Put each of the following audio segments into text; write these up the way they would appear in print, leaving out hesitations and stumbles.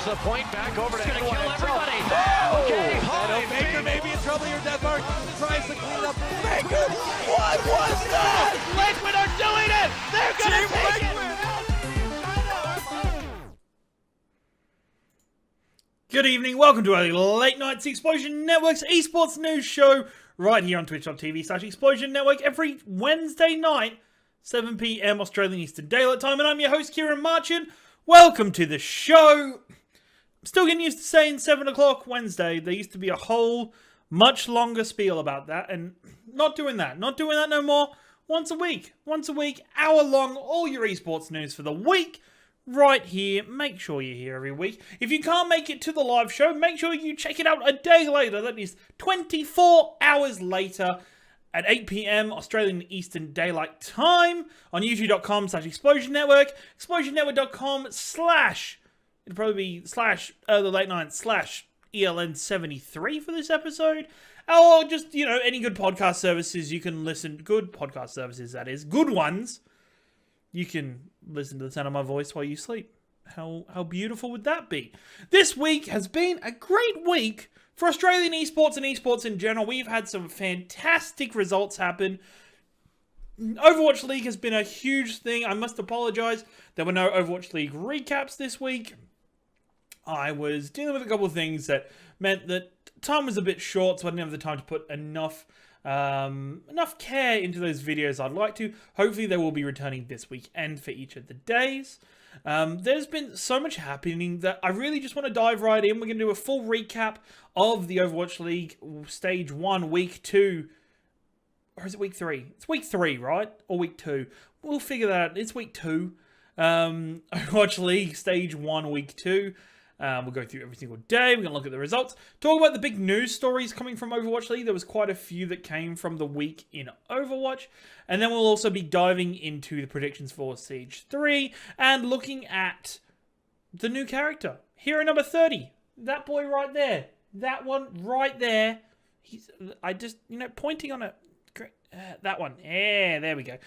Gets the point back over to He's gonna kill everybody. Oh! Okay, High. Baker may be in trouble here. Deathmark tries to clean up. Baker, what was that? Liquid are doing it. They're gonna Team take Liquid. Good evening, welcome to a late night Explosion Network's esports news show right here on twitch.tv/Explosion Network every Wednesday night, 7 PM Australian Eastern Daylight Time, and I'm your host Ciaran Marchant. Welcome to the show. I'm still getting used to saying 7 o'clock Wednesday. There used to be a whole much longer spiel about that, and not doing that no more. Once a week, hour long, all your esports news for the week. Right here, make sure you're here every week. If you can't make it to the live show, make sure you check it out a day later. That is 24 hours later at 8 PM Australian Eastern Daylight Time on youtube.com/Explosion Network, explosionnetwork.com/ it'll probably be /the late night /ELN73 for this episode. Or just, any good podcast services you can listen. Good podcast services, that is. Good ones. You can listen to the sound of my voice while you sleep. How beautiful would that be? This week has been a great week for Australian esports and esports in general. We've had some fantastic results happen. Overwatch League has been a huge thing. I must apologize. There were no Overwatch League recaps this week. I was dealing with a couple of things that meant that time was a bit short, so I didn't have the time to put enough care into those videos I'd like to. Hopefully they will be returning this weekend for each of the days. There's been so much happening that I really just want to dive right in. We're going to do a full recap of the Overwatch League Stage 1, Week 2. Or is it Week 3? It's Week 3, right? Or Week 2. We'll figure that out. It's Week 2. Overwatch League Stage 1, Week 2. We'll go through every single day. We're going to look at the results. Talk about the big news stories coming from Overwatch League. There was quite a few that came from the week in Overwatch. And then we'll also be diving into the predictions for Siege 3 and looking at the new character. Hero number 30. That boy right there. That one right there. Pointing on it. That one. Yeah, there we go.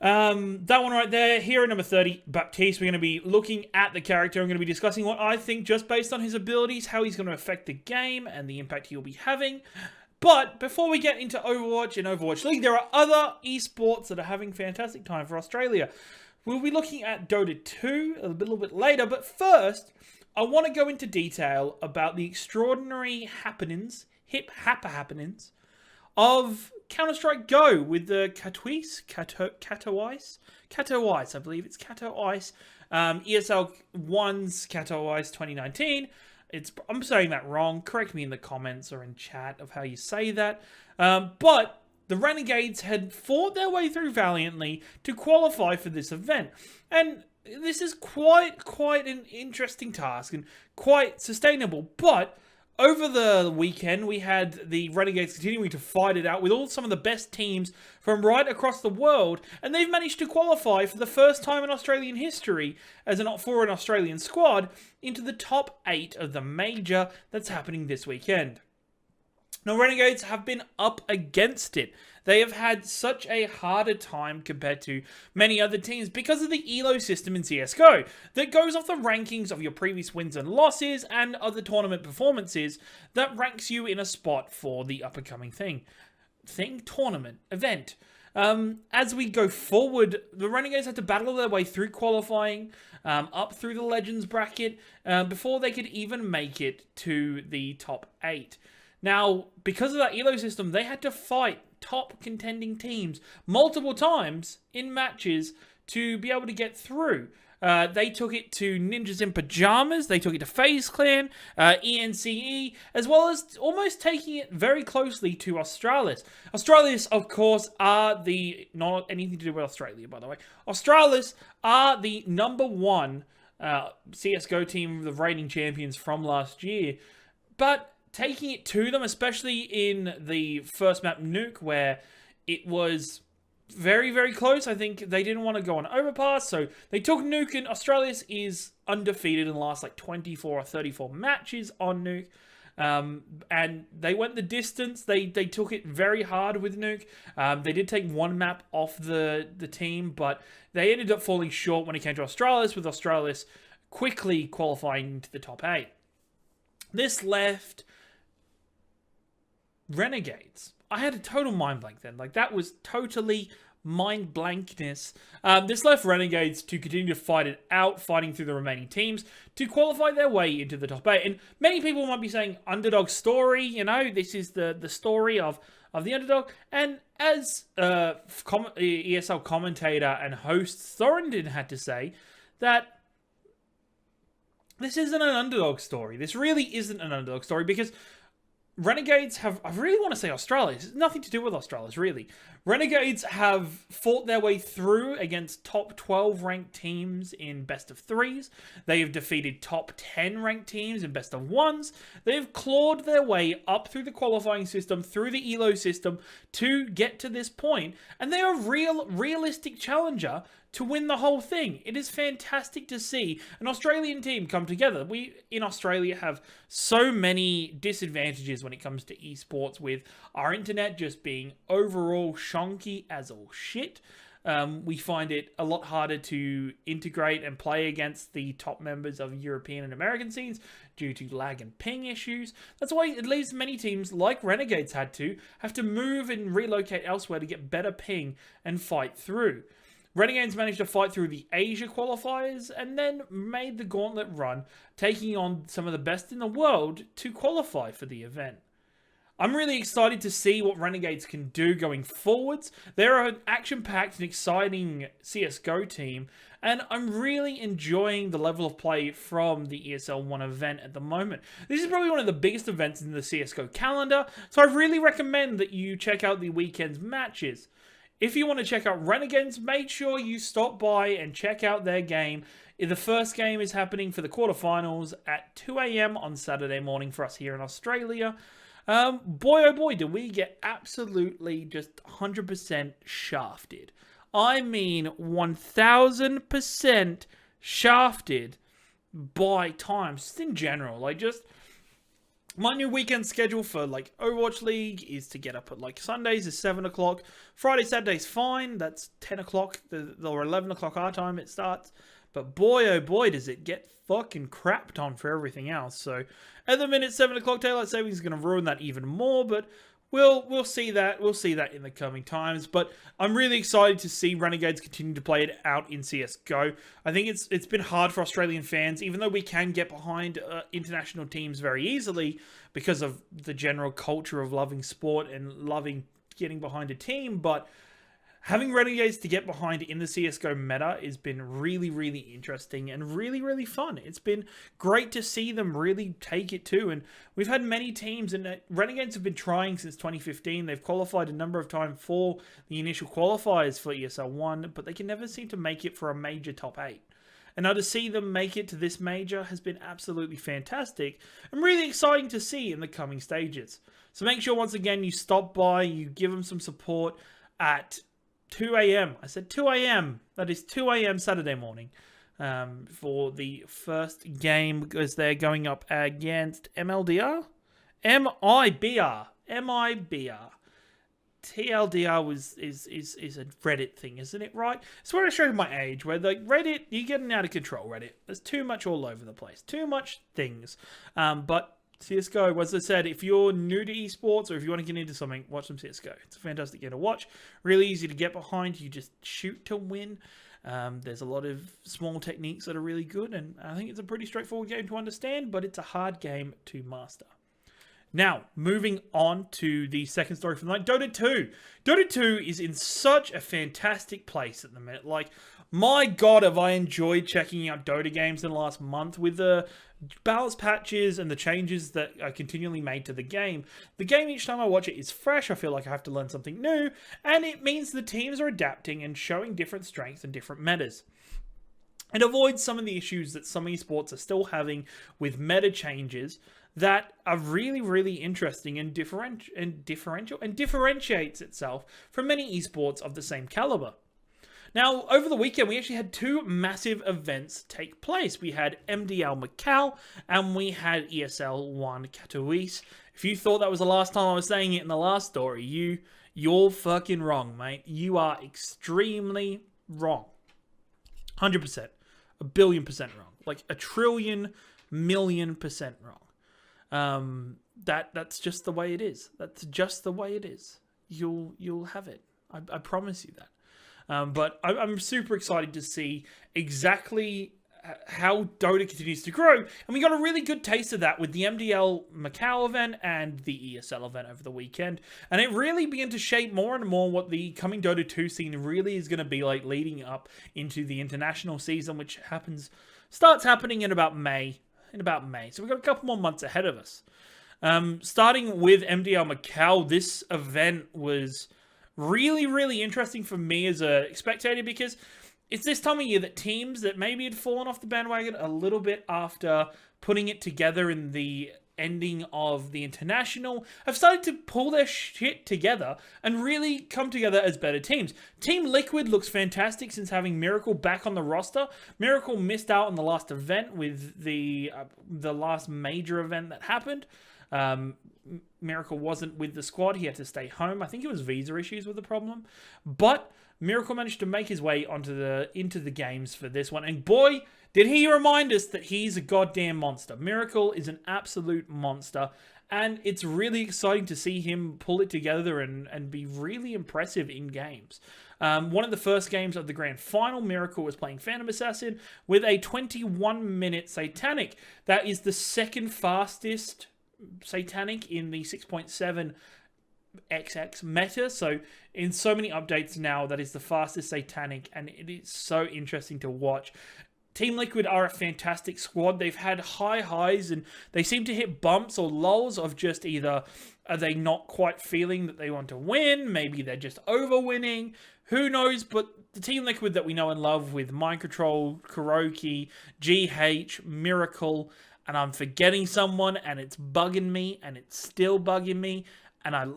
That one right there, hero number 30, Baptiste. We're going to be looking at the character. I'm going to be discussing what I think just based on his abilities, how he's going to affect the game, and the impact he'll be having. But before we get into Overwatch and Overwatch League, there are other esports that are having fantastic time for Australia. We'll be looking at Dota 2 a little bit later, but first, I want to go into detail about the extraordinary happenings, happenings, of Counter-Strike Go with the Katowice, I believe it's Katowice, ESL One's Katowice 2019. I'm saying that wrong. Correct me in the comments or in chat of how you say that. But the Renegades had fought their way through valiantly to qualify for this event. And this is quite an interesting task and quite sustainable. But over the weekend, we had the Renegades continuing to fight it out with some of the best teams from right across the world, and they've managed to qualify for the first time in Australian history for an Australian squad into the top 8 of the major that's happening this weekend. Now, Renegades have been up against it. They have had such a harder time compared to many other teams because of the ELO system in CSGO that goes off the rankings of your previous wins and losses and other tournament performances that ranks you in a spot for the up-and-coming tournament, event. As we go forward, the Renegades had to battle their way through qualifying, up through the Legends bracket, before they could even make it to the top 8. Now, because of that ELO system, they had to fight top contending teams multiple times in matches to be able to get through. They took it to Ninjas in Pajamas, they took it to FaZe Clan, ENCE, as well as almost taking it very closely to Australis. Australis, of course, not anything to do with Australia, by the way. Australis are the number 1 CSGO team, the reigning champions from last year. But taking it to them, especially in the first map, Nuke, where it was very, very close. I think they didn't want to go on overpass, so they took Nuke, and Australis is undefeated in the last 24 or 34 matches on Nuke. And they went the distance. They took it very hard with Nuke. They did take one map off the team, but they ended up falling short when it came to Australis, with Australis quickly qualifying into the top 8. This left Renegades. I had a total mind blank then. Like, that was totally mind blankness. This left Renegades to continue to fight it out, fighting through the remaining teams to qualify their way into the top 8. And many people might be saying, underdog story, you know, this is the story of the underdog. And as ESL commentator and host Thorndon had to say, that this isn't an underdog story. This really isn't an underdog story, because Renegades have, I really want to say Australia. It's nothing to do with Australia, really. Renegades have fought their way through against top 12 ranked teams in best of 3s. They have defeated top 10 ranked teams in best of 1s. They've clawed their way up through the qualifying system, through the ELO system, to get to this point. And they are a realistic challenger to win the whole thing. It is fantastic to see an Australian team come together. We in Australia have so many disadvantages when it comes to esports, with our internet just being overall shonky as all shit. We find it a lot harder to integrate and play against the top members of European and American scenes due to lag and ping issues. That's why it leaves many teams, like Renegades have to move and relocate elsewhere to get better ping and fight through. Renegades managed to fight through the Asia qualifiers and then made the gauntlet run, taking on some of the best in the world to qualify for the event. I'm really excited to see what Renegades can do going forwards. They're an action-packed and exciting CSGO team, and I'm really enjoying the level of play from the ESL One event at the moment. This is probably one of the biggest events in the CSGO calendar, so I really recommend that you check out the weekend's matches. If you want to check out Renegades, make sure you stop by and check out their game. The first game is happening for the quarterfinals at 2 AM on Saturday morning for us here in Australia. Boy, oh boy, did we get absolutely just 100% shafted. I mean 1000% shafted by times, just in general. Like, just my new weekend schedule for like Overwatch League is to get up at like Sundays is 7 o'clock. Friday, Saturday's fine. That's 10 o'clock or 11 o'clock our time it starts. But boy, oh boy, does it get fucking crapped on for everything else. So at the minute, 7 o'clock daylight savings is going to ruin that even more. But we'll see that. We'll see that in the coming times. But I'm really excited to see Renegades continue to play it out in CSGO. I think it's been hard for Australian fans, even though we can get behind international teams very easily because of the general culture of loving sport and loving getting behind a team. But having Renegades to get behind in the CSGO meta has been really, really interesting and really, really fun. It's been great to see them really take it too. And we've had many teams, and Renegades have been trying since 2015. They've qualified a number of times for the initial qualifiers for ESL One, but they can never seem to make it for a major top 8. And now to see them make it to this major has been absolutely fantastic and really exciting to see in the coming stages. So make sure, once again, you stop by, you give them some support at 2 AM. I said 2 AM. That is 2 AM Saturday morning for the first game, because they're going up against MLDR? MIBR. TLDR is a Reddit thing, isn't it, right? It's where I show my age, where the Reddit, you're getting out of control, Reddit. There's too much all over the place. Too much things. But CSGO, as I said, if you're new to esports or if you want to get into something, watch some CSGO. It's a fantastic game to watch. Really easy to get behind. You just shoot to win. There's a lot of small techniques that are really good, and I think it's a pretty straightforward game to understand, but it's a hard game to master. Now, moving on to the second story from the night, Dota 2. Dota 2 is in such a fantastic place at the minute. Like, my God, have I enjoyed checking out Dota games in the last month with the balance patches and the changes that are continually made to the game. The game, each time I watch it, is fresh. I feel like I have to learn something new, and it means the teams are adapting and showing different strengths and different metas. It avoids some of the issues that some esports are still having with meta changes that are really, really interesting and differentiates itself from many esports of the same caliber. Now, over the weekend, we actually had two massive events take place. We had MDL Macau, and we had ESL One Katowice. If you thought that was the last time I was saying it in the last story, you're fucking wrong, mate. You are extremely wrong. 100%. 1,000,000,000% wrong. Like 1,000,000,000,000,000% wrong. That's just the way it is. That's just the way it is. You'll have it. I promise you that. But I'm super excited to see exactly how Dota continues to grow. And we got a really good taste of that with the MDL Macau event and the ESL event over the weekend. And it really began to shape more and more what the coming Dota 2 scene really is going to be like leading up into the international season, which starts happening in about May. So we've got a couple more months ahead of us. Starting with MDL Macau, this event was really, really interesting for me as a spectator because it's this time of year that teams that maybe had fallen off the bandwagon a little bit after putting it together in the ending of the international have started to pull their shit together and really come together as better teams. Team Liquid looks fantastic since having Miracle back on the roster. Miracle missed out on the last event with the last major event that happened. Miracle wasn't with the squad. He had to stay home. I think it was visa issues with the problem. But Miracle managed to make his way into the games for this one. And boy, did he remind us that he's a goddamn monster. Miracle is an absolute monster. And it's really exciting to see him pull it together and be really impressive in games. One of the first games of the grand final, Miracle was playing Phantom Assassin with a 21-minute Satanic. That is the second fastest Satanic in the 6.7 XX meta. So in so many updates now, that is the fastest Satanic, and it is so interesting to watch. Team Liquid are a fantastic squad. They've had high highs and they seem to hit bumps or lulls of just either are they not quite feeling that they want to win, maybe they're just over winning, who knows. But the Team Liquid that we know and love with Mind Control, Kuroki, GH, Miracle, and I'm forgetting someone and it's bugging me and it's still bugging me. And and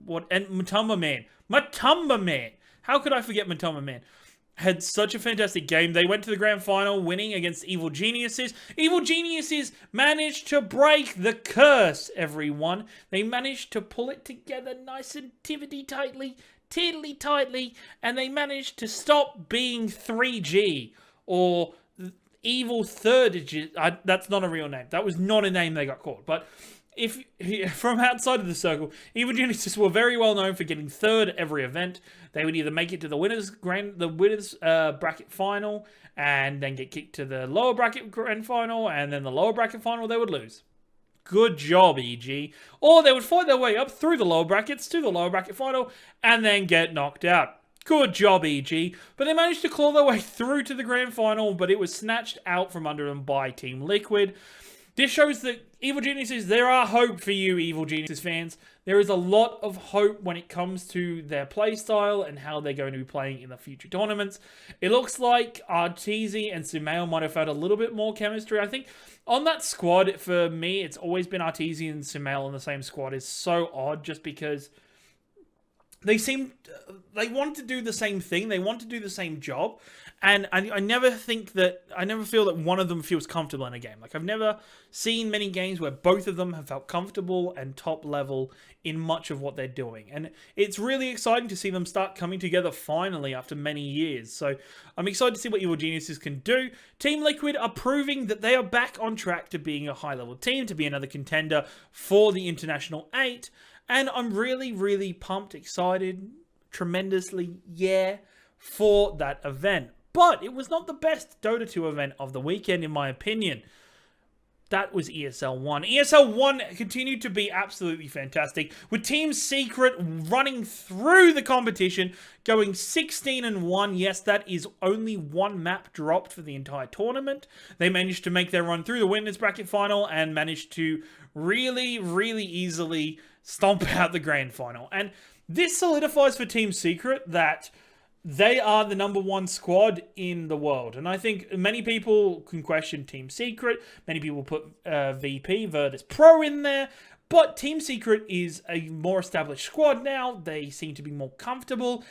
Matumba Man. How could I forget Matumba Man? Had such a fantastic game. They went to the grand final winning against Evil Geniuses. Evil Geniuses managed to break the curse, everyone. They managed to pull it together nice and tiddly tightly, and they managed to stop being 3G or Evil Third. That's not a real name. That was not a name they got called. But from outside of the circle, Evil Geniuses were very well known for getting third every event. They would either make it to the winners bracket final and then get kicked to the lower bracket grand final, and then the lower bracket final they would lose. Good job, EG. Or they would fight their way up through the lower brackets to the lower bracket final and then get knocked out. Good job, EG. But they managed to claw their way through to the grand final, but it was snatched out from under them by Team Liquid. This shows that Evil Geniuses, there are hope for you, Evil Geniuses fans. There is a lot of hope when it comes to their playstyle and how they're going to be playing in the future tournaments. It looks like Arteezy and Sumail might have had a little bit more chemistry. I think on that squad, for me, it's always been Arteezy and Sumail on the same squad. Is so odd just because they want to do the same thing. They want to do the same job. And I never feel that one of them feels comfortable in a game. Like, I've never seen many games where both of them have felt comfortable and top level in much of what they're doing. And it's really exciting to see them start coming together finally after many years. So I'm excited to see what Evil Geniuses can do. Team Liquid are proving that they are back on track to being a high-level team, to be another contender for the International 8. And I'm really, really pumped, excited, tremendously, for that event. But it was not the best Dota 2 event of the weekend, in my opinion. That was ESL One. ESL One continued to be absolutely fantastic, with Team Secret running through the competition, going 16-1. Yes, that is only one map dropped for the entire tournament. They managed to make their run through the winners bracket final and managed to really, really easily stomp out the grand final. And this solidifies for Team Secret that they are the number one squad in the world. And I think many people can question Team Secret. Many people put VP, Virtus Pro in there. But Team Secret is a more established squad now. They seem to be more comfortable.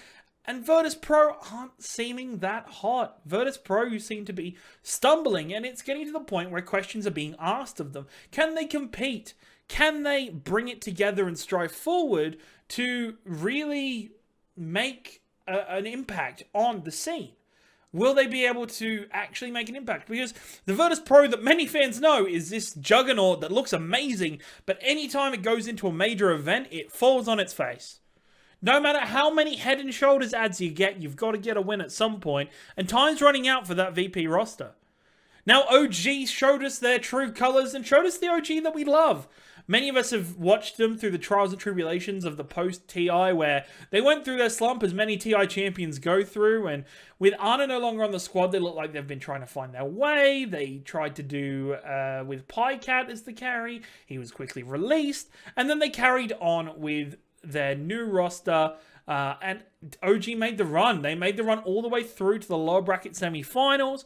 And Virtus Pro aren't seeming that hot. Virtus Pro seem to be stumbling. And it's getting to the point where questions are being asked of them. Can they compete? Can they bring it together and strive forward to really make an impact on the scene? Will they be able to actually make an impact? Because the Virtus Pro that many fans know is this juggernaut that looks amazing, but anytime it goes into a major event, it falls on its face. No matter how many Head and Shoulders ads you get, you've got to get a win at some point, and time's running out for that VP roster. Now, OG showed us their true colors and showed us the OG that we love. Many of us have watched them through the trials and tribulations of the post-TI, where they went through their slump as many TI champions go through, and with Ana no longer on the squad, they look like they've been trying to find their way. They tried to do with Pycat as the carry. He was quickly released, and then they carried on with their new roster, and OG made the run. They made the run all the way through to the lower bracket semi-finals,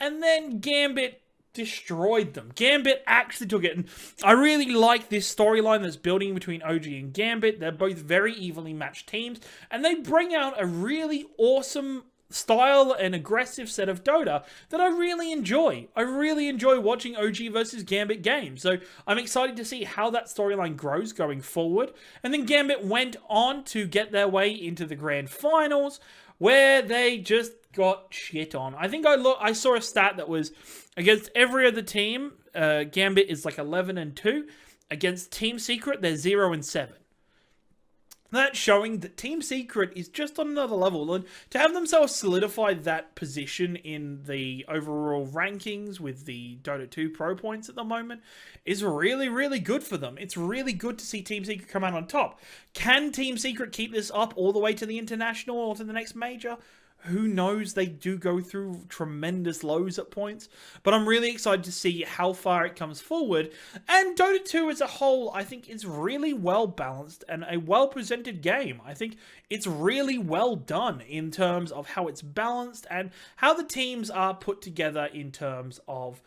and then Gambit destroyed them. Gambit actually took it, and I really like this storyline that's building between OG and Gambit. They're both very evenly matched teams, and they bring out a really awesome style and aggressive set of Dota that I really enjoy. I really enjoy watching OG versus Gambit games, so I'm excited to see how that storyline grows going forward. And then Gambit went on to get their way into the grand finals, where they just got shit on. I think I saw a stat that was against every other team, Gambit is like 11-2. Against Team Secret, they're 0-7. That's showing that Team Secret is just on another level, and to have themselves solidify that position in the overall rankings with the Dota 2 Pro points at the moment is really, really good for them. It's really good to see Team Secret come out on top. Can Team Secret keep this up all the way to the international or to the next major? Who knows? They do go through tremendous lows at points, but I'm really excited to see how far it comes forward. And Dota 2 as a whole, I think, is really well balanced and a well presented game. I think it's really well done in terms of how it's balanced and how the teams are put together in terms of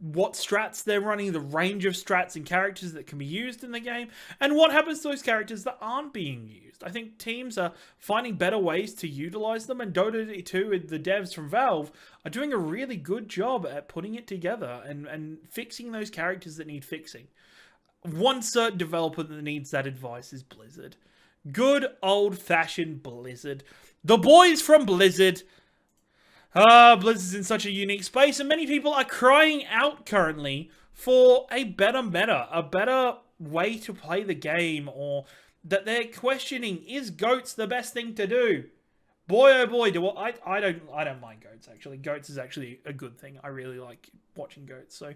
what strats they're running, the range of strats and characters that can be used in the game, and what happens to those characters that aren't being used. I think teams are finding better ways to utilize them, and Dota 2, the devs from Valve, are doing a really good job at putting it together and fixing those characters that need fixing. One certain developer that needs that advice is Blizzard. Good old-fashioned Blizzard. The boys from Blizzard. Blizzard's in such a unique space, and many people are crying out currently for a better meta, a better way to play the game, or that they're questioning, is GOATS the best thing to do? Boy, oh boy, I don't mind GOATS, actually. GOATS is actually a good thing. I really like watching GOATS, so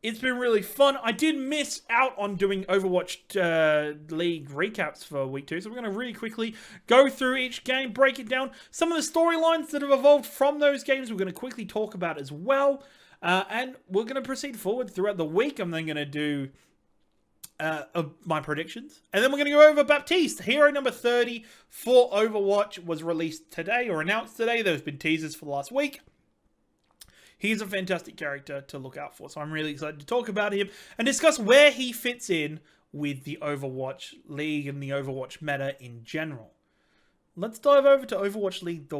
it's been really fun. I did miss out on doing Overwatch League recaps for week 2, so we're going to really quickly go through each game, break it down. Some of the storylines that have evolved from those games we're going to quickly talk about as well. And we're going to proceed forward throughout the week. I'm then going to do my predictions. And then we're going to go over Baptiste. Hero number 30 for Overwatch was released today, or announced today. There's been teasers for the last week. He's a fantastic character to look out for, so I'm really excited to talk about him and discuss where he fits in with the Overwatch League and the Overwatch meta in general. Let's dive over to Overwatch League, the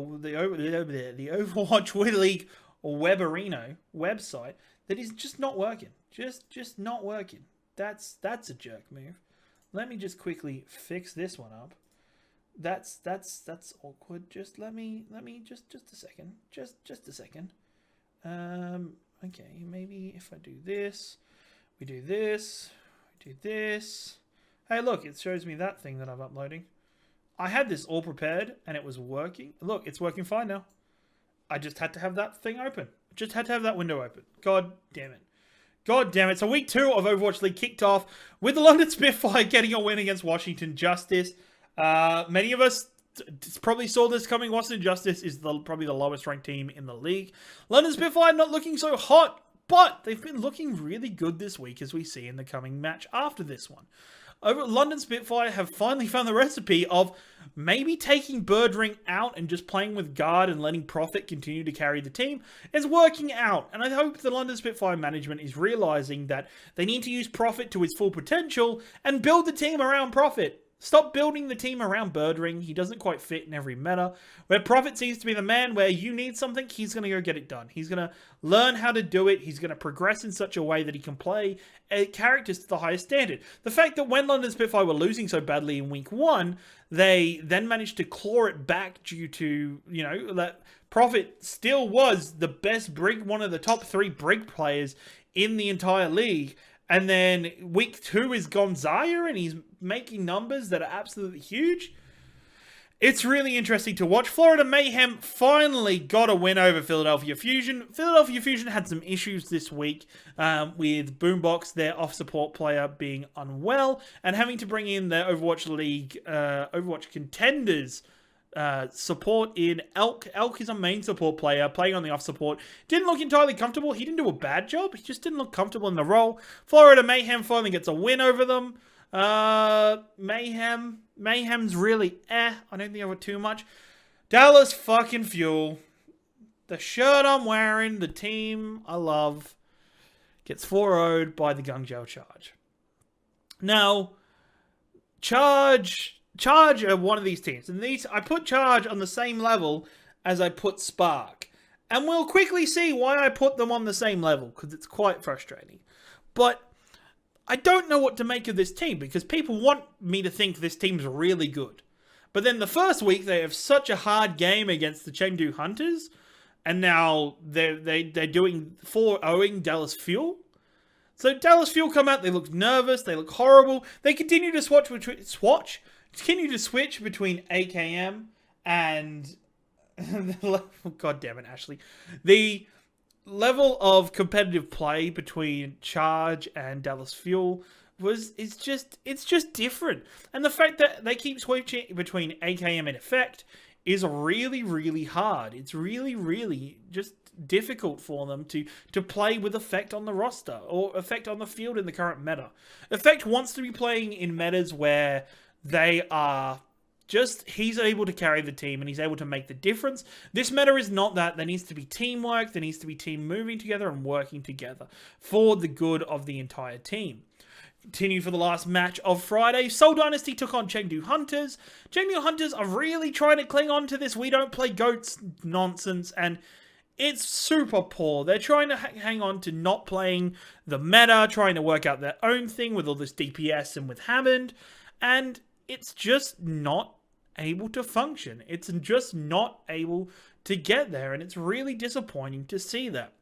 Overwatch League Webarino website that is just not working. Just not working. That's a jerk move. Let me just quickly fix this one up. That's awkward. Just let me just a second. Just a second. Okay, maybe if I do this, we do this, we do this. Hey, look, it shows me that thing that I'm uploading. I had this all prepared and it was working. Look, it's working fine now. I just had to have that thing open. Just had to have that window open. God damn it. God damn it. So week 2 of Overwatch League kicked off with the London Spitfire getting a win against Washington Justice. Many of us probably saw this coming. Washington Justice is probably the lowest ranked team in the league. London Spitfire not looking so hot, but they've been looking really good this week, as we see in the coming match after this one. London Spitfire have finally found the recipe of maybe taking Birdring out and just playing with guard and letting Profit continue to carry the team is working out. And I hope the London Spitfire management is realizing that they need to use Profit to his full potential and build the team around Profit. Stop building the team around Birdring. He doesn't quite fit in every meta. Where Profit seems to be the man where you need something, he's going to go get it done. He's going to learn how to do it. He's going to progress in such a way that he can play characters to the highest standard. The fact that when London Spitfire were losing so badly in week 1, they then managed to claw it back due to, that Prophet still was the best Brig, one of the top 3 Brig players in the entire league. And then week 2 is Gonzaga, and he's making numbers that are absolutely huge. It's really interesting to watch. Florida Mayhem finally got a win over Philadelphia Fusion. Philadelphia Fusion had some issues this week with Boombox, their off-support player, being unwell and having to bring in their Overwatch League, Overwatch Contenders support in Elk. Elk is a main support player, playing on the off-support. Didn't look entirely comfortable. He didn't do a bad job. He just didn't look comfortable in the role. Florida Mayhem finally gets a win over them. Mayhem's really I don't think I would too much. Dallas fucking Fuel. The shirt I'm wearing, the team I love, gets 4-0'd by the Guangzhou Charge. Now, Charge are one of these teams, and I put Charge on the same level as I put Spark. And we'll quickly see why I put them on the same level, because it's quite frustrating. But I don't know what to make of this team, because people want me to think this team's really good. But then the first week, they have such a hard game against the Chengdu Hunters, and now they're doing 4-0ing Dallas Fuel. So Dallas Fuel come out, they look nervous, they look horrible. They continue to switch between AKM and God damn it, Ashley. The level of competitive play between Charge and Dallas Fuel it's just different. And the fact that they keep switching between AKM and Effect is really, really hard. It's really, really just difficult for them to play with Effect on the roster or Effect on the field in the current meta. Effect wants to be playing in metas where they are he's able to carry the team and he's able to make the difference. This meta is not that. There needs to be teamwork. There needs to be team moving together and working together for the good of the entire team. Continue for the last match of Friday. Seoul Dynasty took on Chengdu Hunters. Chengdu Hunters are really trying to cling on to this "we don't play goats" nonsense, and it's super poor. They're trying to hang on to not playing the meta, trying to work out their own thing with all this DPS and with Hammond, and it's just not able to function. It's just not able to get there, and it's really disappointing to see that.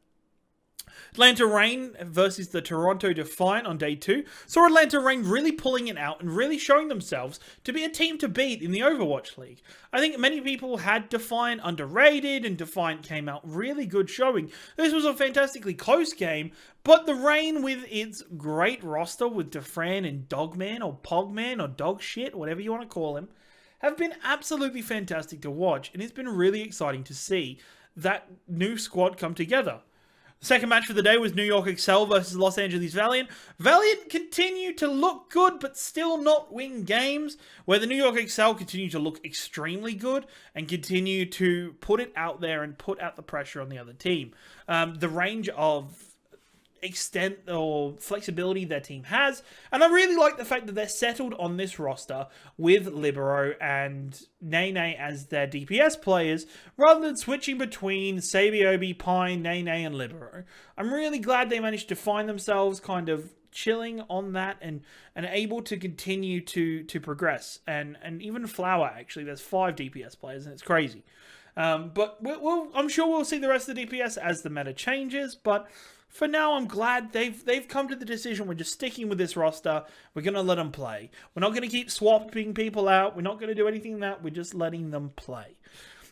Atlanta Reign versus the Toronto Defiant on day 2 saw Atlanta Reign really pulling it out and really showing themselves to be a team to beat in the Overwatch League. I think many people had Defiant underrated, and Defiant came out really good showing. This was a fantastically close game, but the Reign, with its great roster with Defran and Dogman or Pogman or Dogshit, whatever you want to call him, have been absolutely fantastic to watch, and it's been really exciting to see that new squad come together. The second match for the day was New York Excel versus Los Angeles Valiant. Valiant continue to look good, but still not win games, where the New York Excel continue to look extremely good and continue to put it out there and put out the pressure on the other team. The range of extent or flexibility their team has, and I really like the fact that they're settled on this roster with Libero and Nene as their DPS players, rather than switching between Sabiobi, Pine, Nene, and Libero. I'm really glad they managed to find themselves kind of chilling on that and able to continue to progress. And even Flower, actually, there's 5 DPS players, and it's crazy. But I'm sure we'll see the rest of the DPS as the meta changes, but for now, I'm glad they've come to the decision. We're just sticking with this roster. We're going to let them play. We're not going to keep swapping people out. We're not going to do anything like that. We're just letting them play.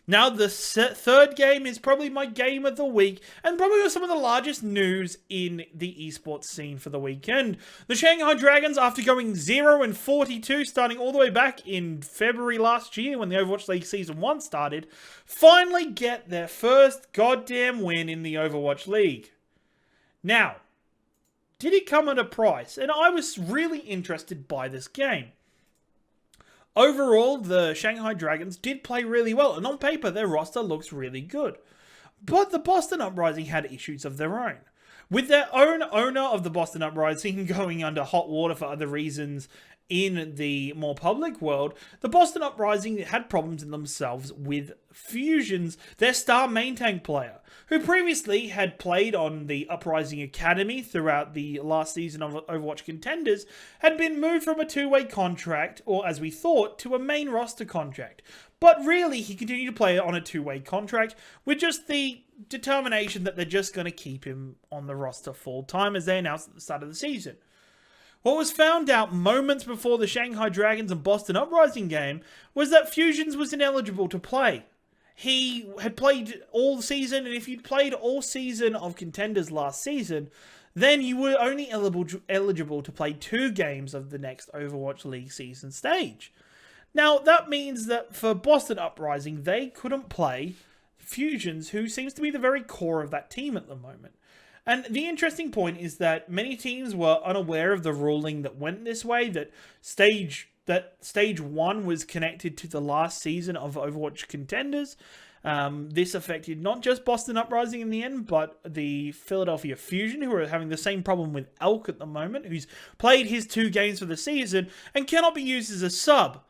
Now, the third game is probably my game of the week, and probably some of the largest news in the esports scene for the weekend. The Shanghai Dragons, after going 0-42, starting all the way back in February last year when the Overwatch League Season 1 started, finally get their first goddamn win in the Overwatch League. Now, did it come at a price? And I was really interested by this game. Overall, the Shanghai Dragons did play really well, and on paper, their roster looks really good. But the Boston Uprising had issues of their own. With their own owner of the Boston Uprising going under hot water for other reasons in the more public world, the Boston Uprising had problems in themselves with Fusion's, their star main tank player. who previously had played on the Uprising Academy throughout the last season of Overwatch Contenders, had been moved from a two-way contract, or as we thought, to a main roster contract. But really, he continued to play on a two-way contract with just the determination that they're just going to keep him on the roster full-time, as they announced at the start of the season. What was found out moments before the Shanghai Dragons and Boston Uprising game was that Fusions was ineligible to play. He had played all season, and if you'd played all season of Contenders last season, then you were only eligible to play 2 games of the next Overwatch League season stage. Now, that means that for Boston Uprising, they couldn't play Fusions, who seems to be the very core of that team at the moment. And the interesting point is that many teams were unaware of the ruling that went this way, that stage 1 was connected to the last season of Overwatch Contenders. This affected not just Boston Uprising in the end, but the Philadelphia Fusion, who are having the same problem with Elk at the moment, who's played his 2 games for the season and cannot be used as a sub.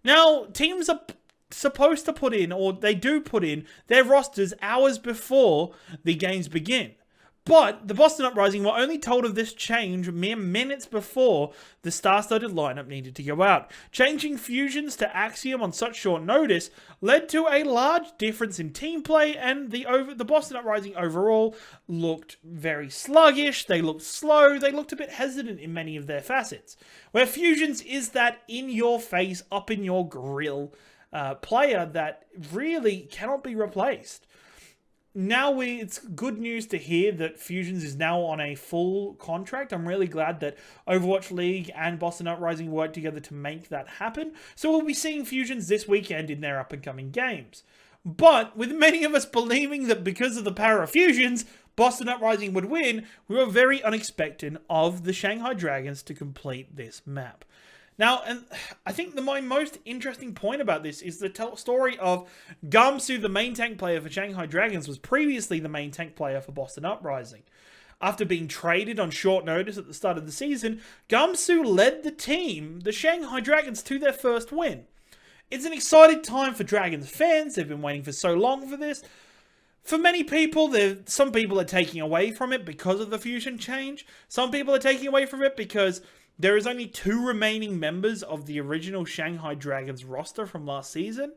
Now, teams are supposed to put in, or they do put in, their rosters hours before the games begin. But the Boston Uprising were only told of this change mere minutes before the star-studded lineup needed to go out. Changing Fusions to Axiom on such short notice led to a large difference in team play, and the Boston Uprising overall looked very sluggish, they looked slow, they looked a bit hesitant in many of their facets. Where Fusions is that in-your-face, up-in-your-grill player that really cannot be replaced. Now it's good news to hear that Fusions is now on a full contract. I'm really glad that Overwatch League and Boston Uprising worked together to make that happen. So we'll be seeing Fusions this weekend in their up-and-coming games. But with many of us believing that because of the power of Fusions, Boston Uprising would win, we were very unexpectant of the Shanghai Dragons to complete this map. Now, and I think my most interesting point about this is the story of Gamsu, the main tank player for Shanghai Dragons, was previously the main tank player for Boston Uprising. After being traded on short notice at the start of the season, Gamsu led the team, the Shanghai Dragons, to their first win. It's an exciting time for Dragons fans. They've been waiting for so long for this. For many people, some people are taking away from it because of the fusion change. Some people are taking away from it because there is only 2 remaining members of the original Shanghai Dragons roster from last season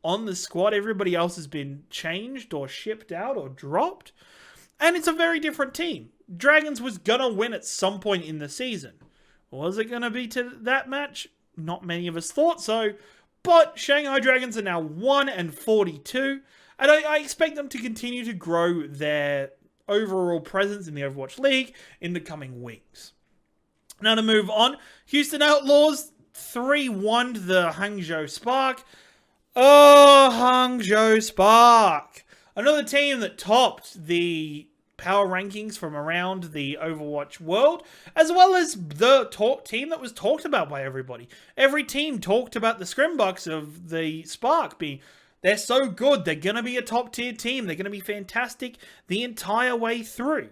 on the squad. Everybody else has been changed or shipped out or dropped. And it's a very different team. Dragons was going to win at some point in the season. Was it going to be to that match? Not many of us thought so. But Shanghai Dragons are now 1-42. And I expect them to continue to grow their overall presence in the Overwatch League in the coming weeks. Now to move on, Houston Outlaws 3-1 the Hangzhou Spark. Oh, Hangzhou Spark. Another team that topped the power rankings from around the Overwatch world, as well as the team that was talked about by everybody. Every team talked about the Scrimbucks of the Spark being, they're so good, they're going to be a top tier team, they're going to be fantastic the entire way through.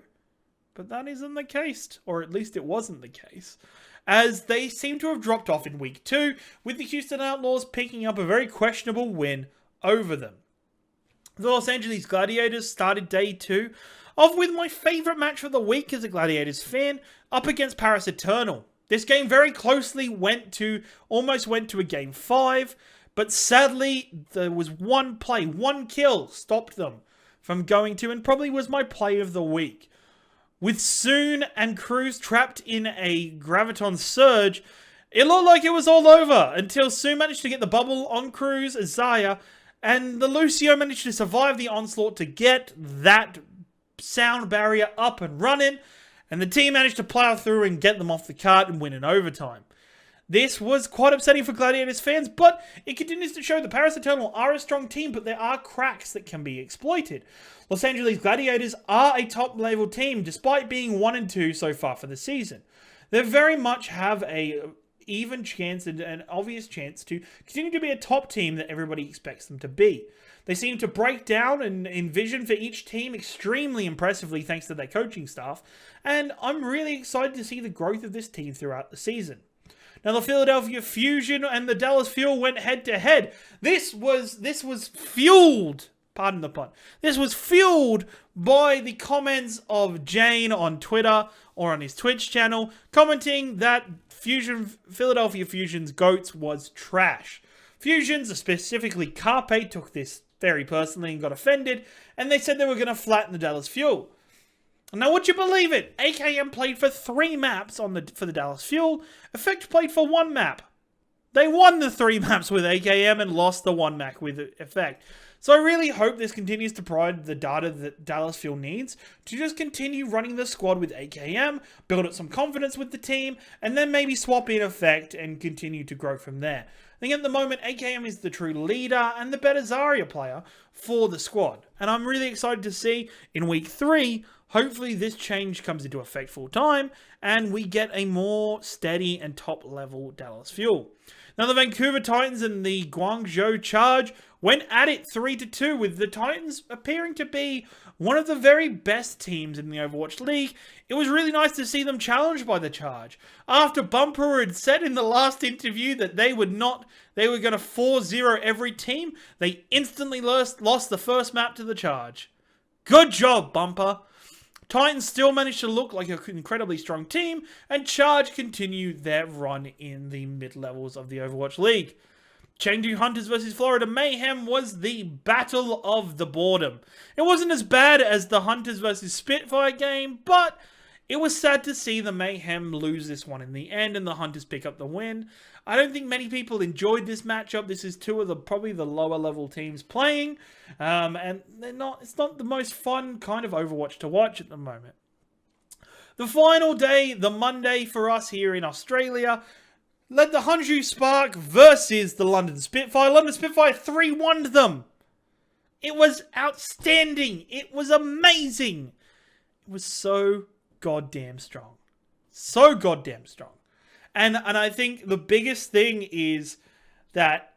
But that isn't the case, or at least it wasn't the case, as they seem to have dropped off in Week 2, with the Houston Outlaws picking up a very questionable win over them. The Los Angeles Gladiators started Day 2 off with my favourite match of the week as a Gladiators fan, up against Paris Eternal. This game very closely almost went to a Game 5, but sadly there was one kill stopped them from going to, and probably was my play of the week. With Soon and Cruz trapped in a Graviton Surge, it looked like it was all over until Soon managed to get the bubble on Cruz as Zaya, and the Lucio managed to survive the onslaught to get that sound barrier up and running, and the team managed to plow through and get them off the cart and win in overtime. This was quite upsetting for Gladiators fans, but it continues to show the Paris Eternal are a strong team, but there are cracks that can be exploited. Los Angeles Gladiators are a top-level team, despite being 1-2 so far for the season. They very much have a even chance and an obvious chance to continue to be a top team that everybody expects them to be. They seem to break down and envision for each team extremely impressively thanks to their coaching staff, and I'm really excited to see the growth of this team throughout the season. Now, the Philadelphia Fusion and the Dallas Fuel went head-to-head. This was fueled Pardon the pun. This was fueled by the comments of Jane on Twitter or on his Twitch channel, commenting that Philadelphia Fusion's GOATS was trash. Fusions, specifically Carpe, took this very personally and got offended, and they said they were going to flatten the Dallas Fuel. Now, would you believe it? AKM played for 3 maps for the Dallas Fuel. Effect played for 1 map. They won the 3 maps with AKM and lost the 1 map with Effect. So I really hope this continues to provide the data that Dallas Fuel needs to just continue running the squad with AKM, build up some confidence with the team, and then maybe swap in Effect and continue to grow from there. I think at the moment, AKM is the true leader and the better Zarya player for the squad. And I'm really excited to see in week 3, hopefully this change comes into effect full time and we get a more steady and top level Dallas Fuel. Now the Vancouver Titans and the Guangzhou Charge went at it 3-2, with the Titans appearing to be one of the very best teams in the Overwatch League. It was really nice to see them challenged by the Charge. After Bumper had said in the last interview that they were going to 4-0 every team, they instantly lost the first map to the Charge. Good job, Bumper. Titans still managed to look like an incredibly strong team, and Charge continued their run in the mid-levels of the Overwatch League. Chengdu Hunters versus Florida Mayhem was the battle of the boredom. It wasn't as bad as the Hunters versus Spitfire game, but it was sad to see the Mayhem lose this one in the end and the Hunters pick up the win. I don't think many people enjoyed this matchup. This is two of probably the lower level teams playing, and it's not the most fun kind of Overwatch to watch at the moment. The final day, the Monday for us here in Australia, led the Hangzhou Spark versus the London Spitfire. London Spitfire 3-1'd them. It was outstanding. It was amazing. It was so goddamn strong. So goddamn strong. And I think the biggest thing is that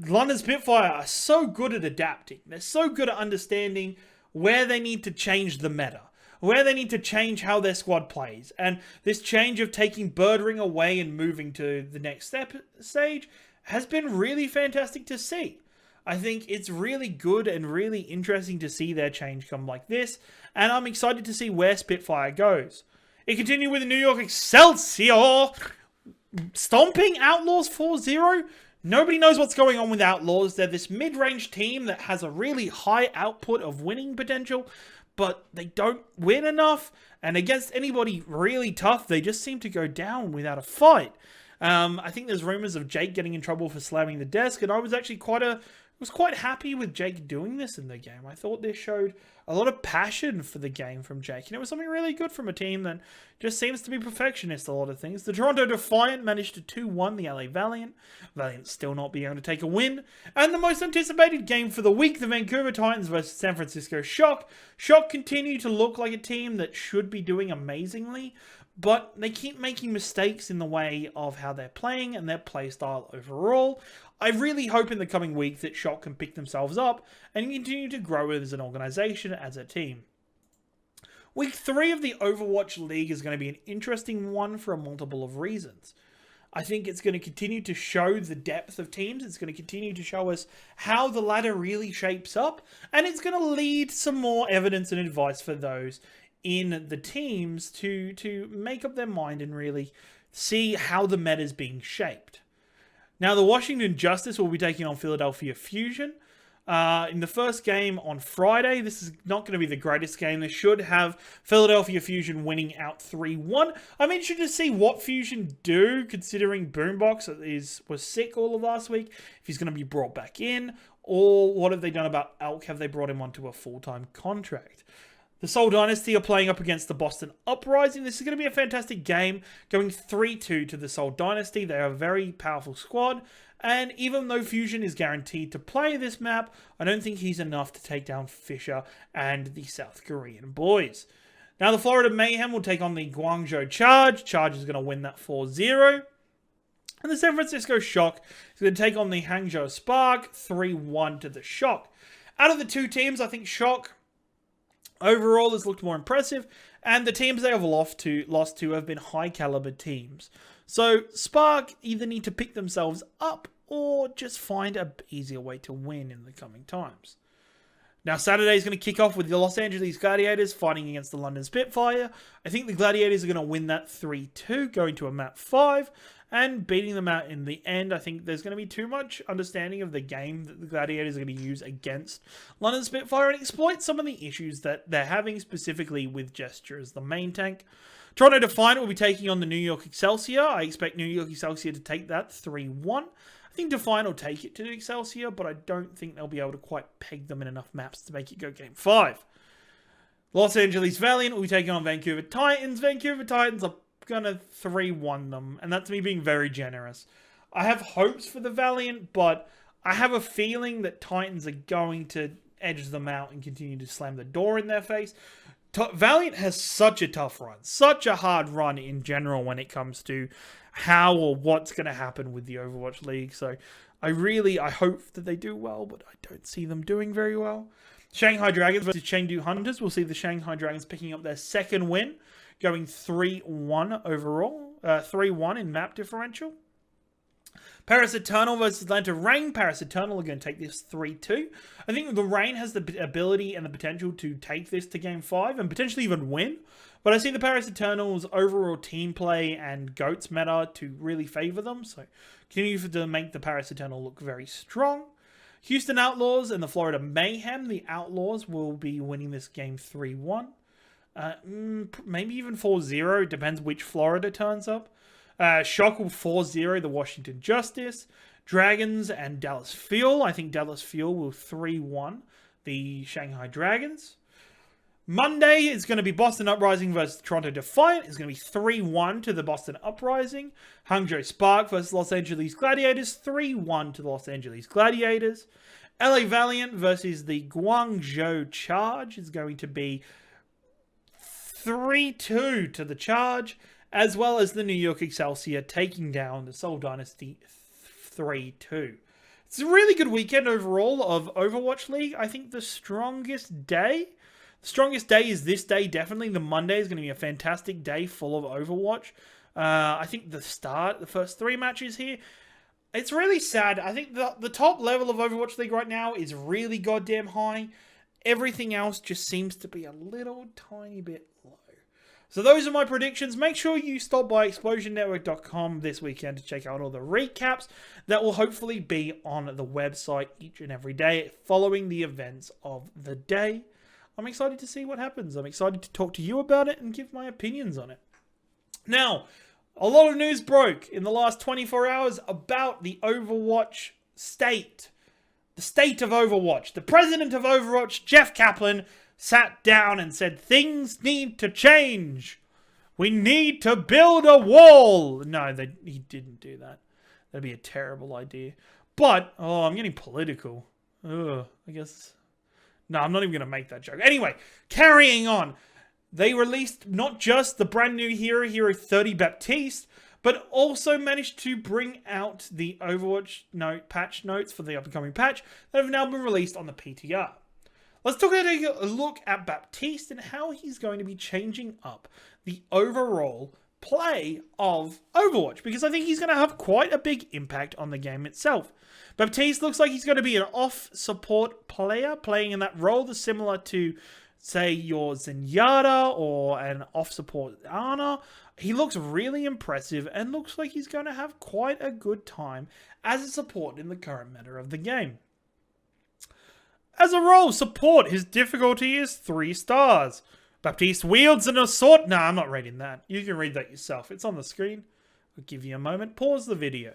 London Spitfire are so good at adapting. They're so good at understanding where they need to change the meta, where they need to change how their squad plays. And this change of taking Birdring away and moving to the next stage has been really fantastic to see. I think it's really good and really interesting to see their change come like this. And I'm excited to see where Spitfire goes. It continued with the New York Excelsior stomping Outlaws 4-0. Nobody knows what's going on with Outlaws. They're this mid-range team that has a really high output of winning potential, but they don't win enough. And against anybody really tough, they just seem to go down without a fight. I think there's rumors of Jake getting in trouble for slamming the desk, and I was actually quite happy with Jake doing this in the game. I thought this showed a lot of passion for the game from Jake, and it was something really good from a team that just seems to be perfectionist a lot of things. The Toronto Defiant managed to 2-1 the LA Valiant. Valiant still not being able to take a win. And the most anticipated game for the week, the Vancouver Titans versus San Francisco Shock. Shock continue to look like a team that should be doing amazingly, but they keep making mistakes in the way of how they're playing and their play style overall. I really hope in the coming week that Shock can pick themselves up and continue to grow as an organization, as a team. Week 3 of the Overwatch League is going to be an interesting one for a multiple of reasons. I think it's going to continue to show the depth of teams. It's going to continue to show us how the ladder really shapes up. And it's going to lead some more evidence and advice for those in the teams to make up their mind and really see how the meta is being shaped. Now, the Washington Justice will be taking on Philadelphia Fusion in the first game on Friday. This is not going to be the greatest game. They should have Philadelphia Fusion winning out 3-1. I'm interested to see what Fusion do, considering Boombox was sick all of last week, if he's going to be brought back in, or what have they done about Elk? Have they brought him onto a full-time contract? The Seoul Dynasty are playing up against the Boston Uprising. This is going to be a fantastic game, going 3-2 to the Seoul Dynasty. They are a very powerful squad, and even though Fusion is guaranteed to play this map, I don't think he's enough to take down Fisher and the South Korean boys. Now, the Florida Mayhem will take on the Guangzhou Charge. Charge is going to win that 4-0. And the San Francisco Shock is going to take on the Hangzhou Spark, 3-1 to the Shock. Out of the two teams, I think Shock overall has looked more impressive, and the teams they have lost to have been high-caliber teams. So Spark either need to pick themselves up or just find an easier way to win in the coming times. Now, Saturday is going to kick off with the Los Angeles Gladiators fighting against the London Spitfire. I think the Gladiators are going to win that 3-2, going to a map 5, and beating them out in the end. I think there's going to be too much understanding of the game that the Gladiators are going to use against London Spitfire and exploit some of the issues that they're having, specifically with Gesture as the main tank. Toronto Defiant will be taking on the New York Excelsior. I expect New York Excelsior to take that 3-1. I think Defiant will take it to Excelsior, but I don't think they'll be able to quite peg them in enough maps to make it go game 5. Los Angeles Valiant will be taking on Vancouver Titans. Vancouver Titans are going to 3-1 them, and that's me being very generous. I have hopes for the Valiant, but I have a feeling that Titans are going to edge them out and continue to slam the door in their face. Valiant has such a tough run, such a hard run in general when it comes to how or what's going to happen with the Overwatch League. So I hope that they do well, but I don't see them doing very well. Shanghai Dragons versus Chengdu Hunters. We'll see the Shanghai Dragons picking up their second win, going 3-1 overall, 3-1 in map differential. Paris Eternal versus Atlanta Reign. Paris Eternal are going to take this 3-2. I think the Reign has the ability and the potential to take this to game 5 and potentially even win. But I see the Paris Eternals' overall team play and GOATS meta to really favour them. So continue to make the Paris Eternal look very strong. Houston Outlaws and the Florida Mayhem. The Outlaws will be winning this game 3-1. Maybe even 4-0. Depends which Florida turns up. Shock will 4-0 the Washington Justice. Dragons and Dallas Fuel. I think Dallas Fuel will 3-1 the Shanghai Dragons. Monday is going to be Boston Uprising versus Toronto Defiant. It's going to be 3-1 to the Boston Uprising. Hangzhou Spark versus Los Angeles Gladiators. 3-1 to the Los Angeles Gladiators. LA Valiant versus the Guangzhou Charge is going to be 3-2 to the Charge, as well as the New York Excelsior taking down the Seoul Dynasty 3-2. It's a really good weekend overall of Overwatch League. I think the strongest day is this day, definitely. The Monday is going to be a fantastic day full of Overwatch. I think the first 3 matches here, it's really sad. I think the top level of Overwatch League right now is really goddamn high. Everything else just seems to be a little tiny bit low. So those are my predictions. Make sure you stop by explosionnetwork.com this weekend to check out all the recaps that will hopefully be on the website each and every day following the events of the day. I'm excited to see what happens. I'm excited to talk to you about it and give my opinions on it. Now, a lot of news broke in the last 24 hours about the Overwatch state. The state of Overwatch. The president of Overwatch, Jeff Kaplan, sat down and said, things need to change. We need to build a wall. No, he didn't do that. That'd be a terrible idea. But, I'm getting political. I guess. No, I'm not even going to make that joke. Anyway, carrying on. They released not just the brand new Hero 30 Baptiste, but also managed to bring out the Overwatch patch notes for the upcoming patch that have now been released on the PTR. Let's take a look at Baptiste and how he's going to be changing up the overall play of Overwatch, because I think he's going to have quite a big impact on the game itself. Baptiste looks like he's going to be an off-support player, playing in that role similar to, say, your Zenyatta or an off-support Ana. He looks really impressive and looks like he's going to have quite a good time as a support in the current meta of the game. As a role, support, his difficulty is 3 stars. Baptiste wields an assault. Nah, I'm not reading that. You can read that yourself. It's on the screen. I'll give you a moment. Pause the video.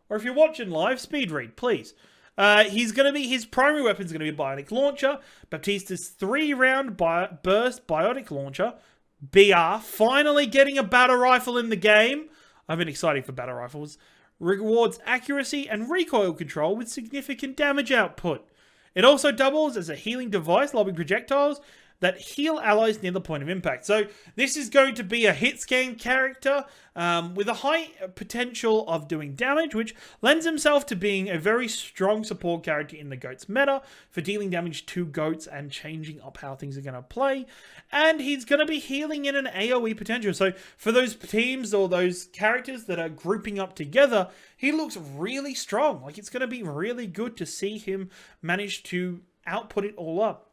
Or if you're watching live, speed read, please. His primary weapon is going to be Bionic Launcher. Baptiste's 3-round burst Biotic Launcher. BR, finally getting a battle rifle in the game. I've been excited for battle rifles. Rewards accuracy and recoil control with significant damage output. It also doubles as a healing device, lobbing projectiles that heal allies near the point of impact. So this is going to be a hit scan character with a high potential of doing damage, which lends himself to being a very strong support character in the GOATS meta for dealing damage to GOATS and changing up how things are going to play. And he's going to be healing in an AoE potential. So for those teams or those characters that are grouping up together, he looks really strong. Like, it's going to be really good to see him manage to output it all up.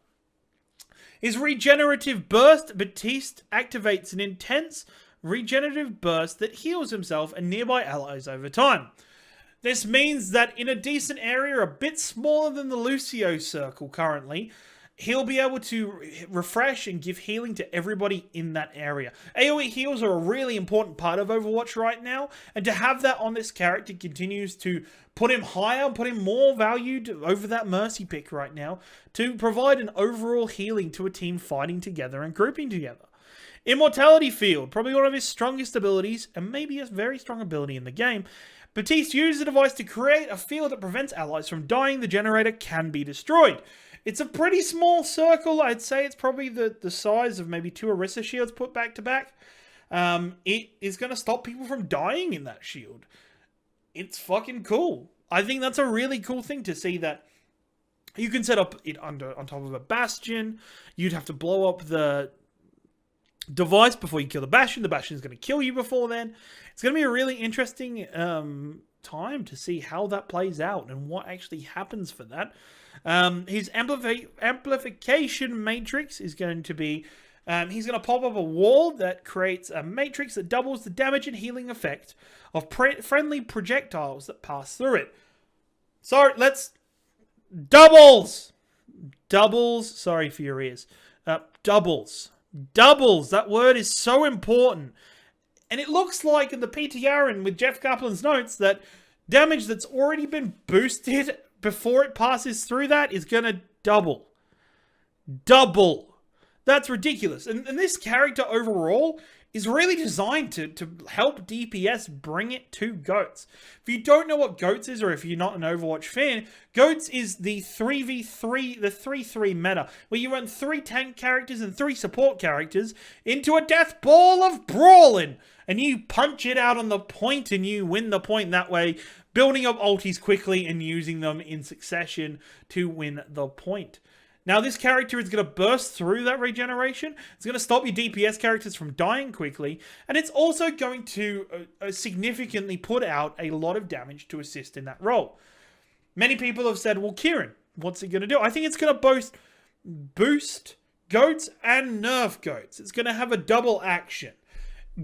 His regenerative burst, Baptiste activates an intense regenerative burst that heals himself and nearby allies over time. This means that in a decent area, a bit smaller than the Lucio circle currently, he'll be able to refresh and give healing to everybody in that area. AoE heals are a really important part of Overwatch right now, and to have that on this character continues to put him higher, put him more valued over that Mercy pick right now, to provide an overall healing to a team fighting together and grouping together. Immortality Field, probably one of his strongest abilities, and maybe a very strong ability in the game. Baptiste uses the device to create a field that prevents allies from dying. The generator can be destroyed. It's a pretty small circle. I'd say it's probably the size of maybe 2 Orisa shields put back to back. It is going to stop people from dying in that shield. It's fucking cool. I think that's a really cool thing to see, that you can set up it on top of a Bastion. You'd have to blow up the device before you kill the Bastion. The Bastion is going to kill you before then. It's going to be a really interesting time to see how that plays out and what actually happens for that. His amplification matrix is going to be, he's going to pop up a wall that creates a matrix that doubles the damage and healing effect of friendly projectiles that pass through it. So let's... Doubles! Sorry for your ears. Doubles. That word is so important. And it looks like in the PTR and with Jeff Kaplan's notes that damage that's already been boosted before it passes through that is going to double. That's ridiculous. And this character overall is really designed to help DPS bring it to GOATS. If you don't know what GOATS is, or if you're not an Overwatch fan, GOATS is the 3v3, the 3-3 meta, where you run 3 tank characters and 3 support characters into a death ball of brawling, and you punch it out on the point and you win the point that way, building up ultis quickly and using them in succession to win the point. Now, this character is going to burst through that regeneration. It's going to stop your DPS characters from dying quickly. And it's also going to significantly put out a lot of damage to assist in that role. Many people have said, well, Ciaran, what's it going to do? I think it's going to boost GOATS and nerf GOATS. It's going to have a double action.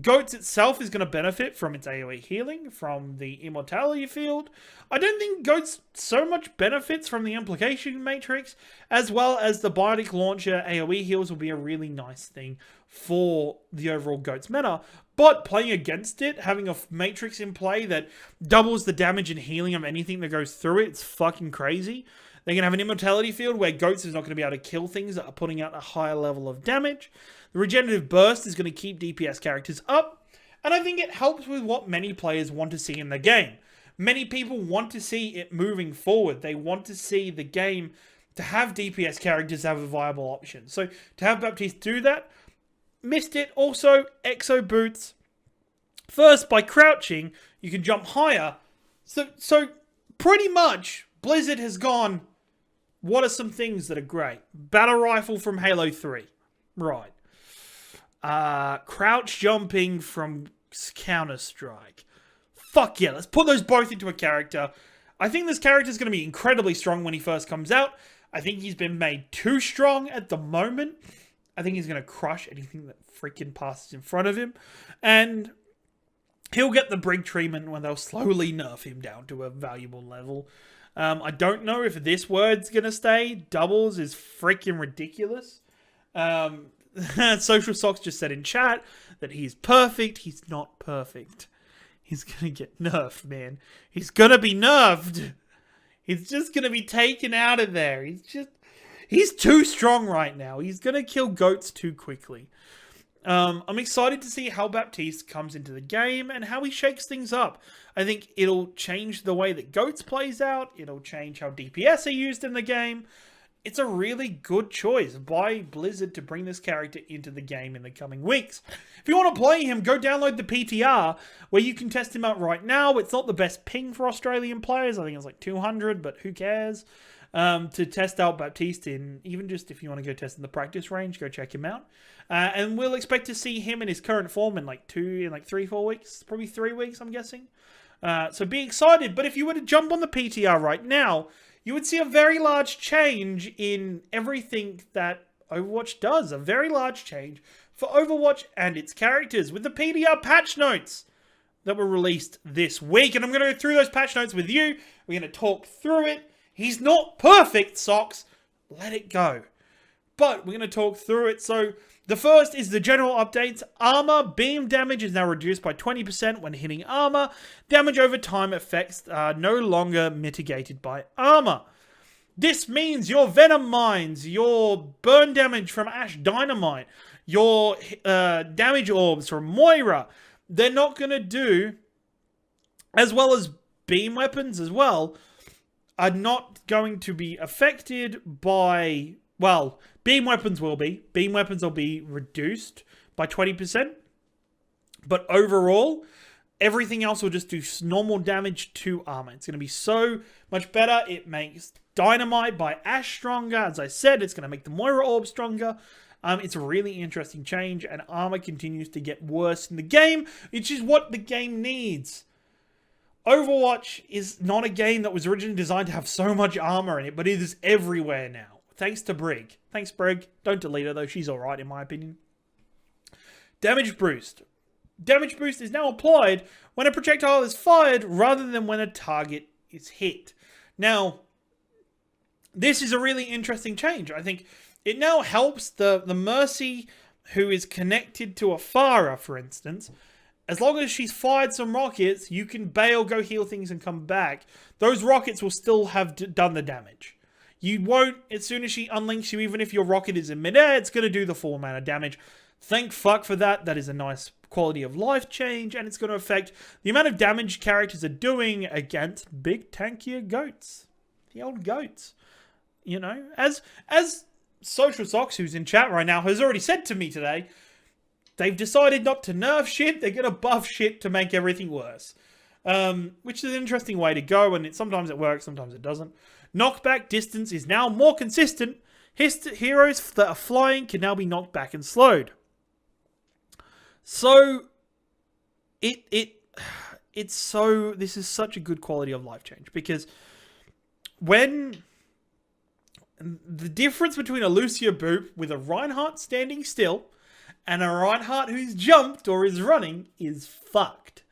GOATS itself is going to benefit from its AoE healing, from the immortality field. I don't think GOATS so much benefits from the implication matrix, as well as the Bionic Launcher AoE heals will be a really nice thing for the overall GOATS meta. But playing against it, having a matrix in play that doubles the damage and healing of anything that goes through it, it's fucking crazy. They're going to have an immortality field where GOATS is not going to be able to kill things that are putting out a higher level of damage. The regenerative burst is going to keep DPS characters up. And I think it helps with what many players want to see in the game. Many people want to see it moving forward. They want to see the game to have DPS characters have a viable option. So to have Baptiste do that, missed it. Also, Exo Boots. First, by crouching, you can jump higher. So pretty much, Blizzard has gone, what are some things that are great? Battle Rifle from Halo 3. Right. Crouch jumping from Counter-Strike. Fuck yeah, let's put those both into a character. I think this character is going to be incredibly strong when he first comes out. I think he's been made too strong at the moment. I think he's going to crush anything that freaking passes in front of him. And he'll get the Brig treatment when they'll slowly nerf him down to a valuable level. I don't know if this word's going to stay. Doubles is freaking ridiculous. Social Socks just said in chat that he's perfect. He's not perfect. He's going to get nerfed, man. He's going to be nerfed. He's just going to be taken out of there. He's too strong right now. He's going to kill GOATS too quickly. I'm excited to see how Baptiste comes into the game and how he shakes things up. I think it'll change the way that GOATS plays out. It'll change how DPS are used in the game. It's a really good choice by Blizzard to bring this character into the game in the coming weeks. If you want to play him, go download the PTR where you can test him out right now. It's not the best ping for Australian players. I think it's like 200, but who cares? To test out Baptiste in, even just if you want to go test in the practice range, go check him out. And we'll expect to see him in his current form in like 3-4 weeks, probably 3 weeks, I'm guessing. So be excited. But if you were to jump on the PTR right now, you would see a very large change in everything that Overwatch does. A very large change for Overwatch and its characters with the PDR patch notes that were released this week. And I'm going to go through those patch notes with you. We're going to talk through it. He's not perfect, Socks. Let it go. But we're going to talk through it. So the first is the general updates. Armor beam damage is now reduced by 20% when hitting armor. Damage over time effects are no longer mitigated by armor. This means your Venom Mines, your burn damage from Ash Dynamite, your damage orbs from Moira, they're not going to do, as well as beam weapons as well, are not going to be affected by, well, beam weapons will be. Beam weapons will be reduced by 20%. But overall, everything else will just do normal damage to armor. It's going to be so much better. It makes Dynamite by Ash stronger. As I said, it's going to make the Moira Orb stronger. It's a really interesting change, and armor continues to get worse in the game, which is what the game needs. Overwatch is not a game that was originally designed to have so much armor in it, but it is everywhere now. Thanks to Brig. Thanks, Brig. Don't delete her, though. She's alright, in my opinion. Damage boost. Damage boost is now applied when a projectile is fired rather than when a target is hit. Now, this is a really interesting change. I think it now helps the Mercy who is connected to a Farah, for instance. As long as she's fired some rockets, you can bail, go heal things, and come back. Those rockets will still have done the damage. You won't, as soon as she unlinks you, even if your rocket is in midair, it's going to do the full amount of damage. Thank fuck for that. That is a nice quality of life change, and it's going to affect the amount of damage characters are doing against big tankier goats. The old goats. You know, as Social Socks, who's in chat right now, has already said to me today, they've decided not to nerf shit, they're going to buff shit to make everything worse. Which is an interesting way to go, and sometimes it works, sometimes it doesn't. Knockback distance is now more consistent. Heroes that are flying can now be knocked back and slowed. So, this is such a good quality of life change, because when the difference between a Lucia boop with a Reinhardt standing still and a Reinhardt who's jumped or is running is fucked.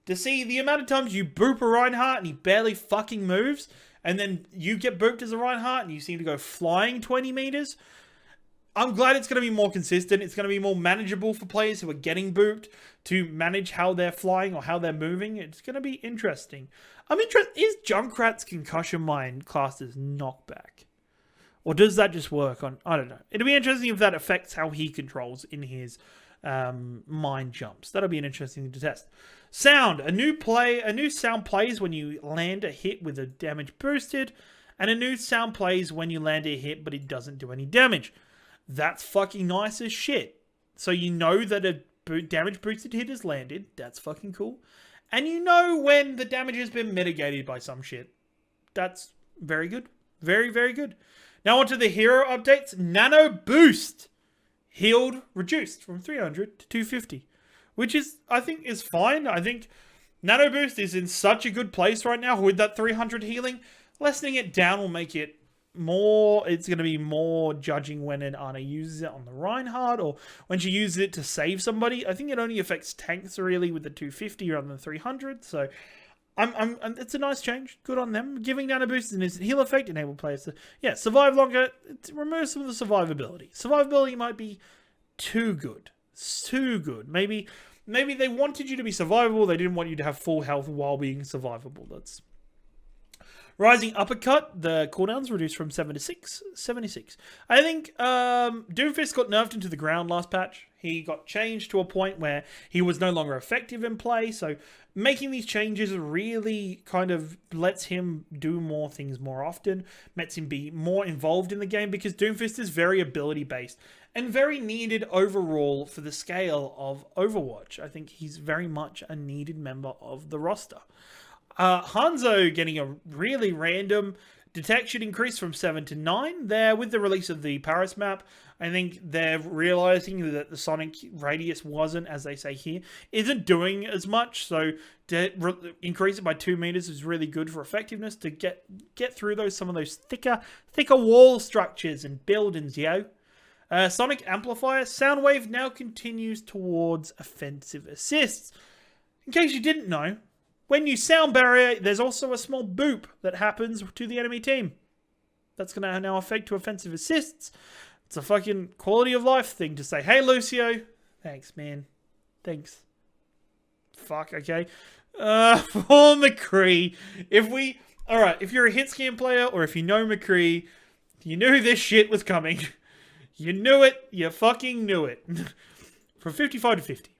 To see the amount of times you boop a Reinhardt and he barely fucking moves, and then you get booped as a Reinhardt and you seem to go flying 20 meters, I'm glad it's going to be more consistent. It's going to be more manageable for players who are getting booped to manage how they're flying or how they're moving. It's going to be interesting. I'm interested, is Junkrat's concussion mine classed as knockback? Or does that just work on... I don't know. It'll be interesting if that affects how he controls in his mine jumps. That'll be an interesting thing to test. Sound. A new sound plays when you land a hit with a damage boosted. And a new sound plays when you land a hit but it doesn't do any damage. That's fucking nice as shit. So you know that a damage boosted hit has landed. That's fucking cool. And you know when the damage has been mitigated by some shit. That's very good. Very, very good. Now onto the hero updates. Nano Boost. Healed, reduced from 300 to 250. Which is, I think, is fine. I think Nano Boost is in such a good place right now with that 300 healing. Lessening it down will make it more... It's going to be more judging when an Ana uses it on the Reinhardt or when she uses it to save somebody. I think it only affects tanks really with the 250 rather than 300. So... it's a nice change. Good on them. Giving Nano Boost an instant heal effect enable players to, survive longer. It removes some of the survivability. Survivability might be too good. Too good. Maybe they wanted you to be survivable. They didn't want you to have full health while being survivable. That's Rising Uppercut. The cooldowns reduced from 7 to 6. 76. I think Doomfist got nerfed into the ground last patch. He got changed to a point where he was no longer effective in play. So making these changes really kind of lets him do more things more often. Lets him be more involved in the game because Doomfist is very ability based and very needed overall for the scale of Overwatch. I think he's very much a needed member of the roster. Hanzo getting a really random detection increase from 7 to 9 there with the release of the Paris map. I think they're realizing that the sonic radius wasn't, as they say here, isn't doing as much. So to increase it by 2 meters is really good for effectiveness to get through some of those thicker wall structures and buildings, yo. Sonic Amplifier, Soundwave now continues towards offensive assists. In case you didn't know, when you sound barrier, there's also a small boop that happens to the enemy team. That's going to now affect to offensive assists. It's a fucking quality of life thing to say, hey, Lucio. Thanks, man. Thanks. Fuck, okay. For McCree, if you're a hit scan player or if you know McCree, you knew this shit was coming. You knew it. You fucking knew it. From 55 to 50.